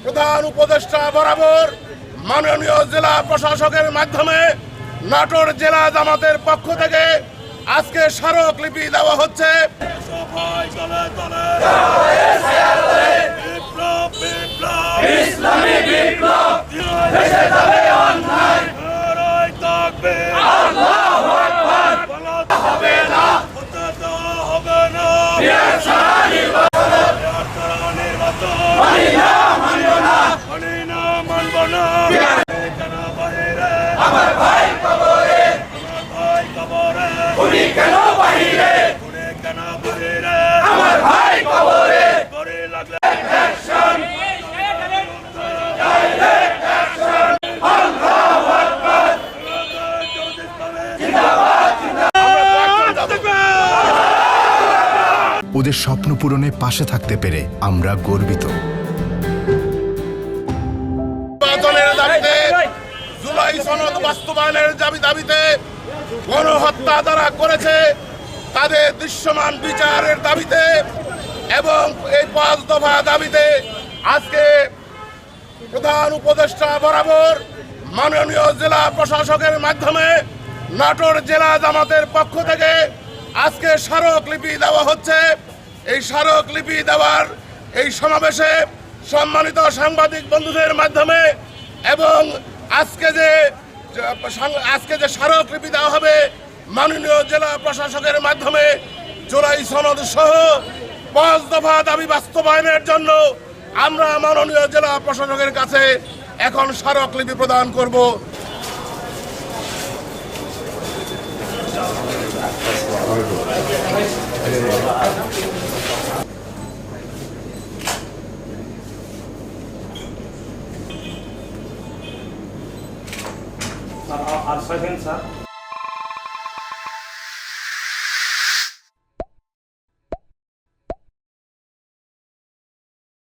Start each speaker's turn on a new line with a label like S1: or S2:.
S1: প্রধান উপদেষ্টা বরাবর মাননীয় জেলা প্রশাসকের মাধ্যমে নাটোর জেলা জামাতের পক্ষ থেকে আজকে স্মারকলিপি দেওয়া হচ্ছে।
S2: আমার ভাই কবরে, উনি কেন বাহিরে, আমার ভাই কবরে, আল্লাহু আকবার, জিন্দাবাদ জিন্দাবাদ।
S3: ওদের স্বপ্ন পূরণে পাশে থাকতে পেরে আমরা গর্বিত।
S1: জুলাই সনদ বাস্তবায়নের দাবিতে গণহত্যা যারা করেছে তাদের দৃশ্যমান বিচারের দাবিতে এবং এই 5 দফা দাবিতে আজকে প্রধান উপদেষ্টা বরাবর মাননীয় জেলা প্রশাসকের মাধ্যমে নাটোর জেলা জামাতের পক্ষ থেকে আজকে স্মারকলিপি দেওয়া হচ্ছে। এই স্মারকলিপি দেওয়ার এই সমাবেশে সম্মানিত সাংবাদিক বন্ধুদের মাধ্যমে এবং আজকে যে স্মারকলিপি দেওয়া হবে মাননীয় জেলা প্রশাসকের মাধ্যমে জুলাই সনদ সহ 5 দফা দাবি বাস্তবায়নের জন্য আমরা মাননীয় জেলা প্রশাসকের কাছে এখন স্মারকলিপি প্রদান করব।
S4: আর 6 সেকেন্ড স্যার।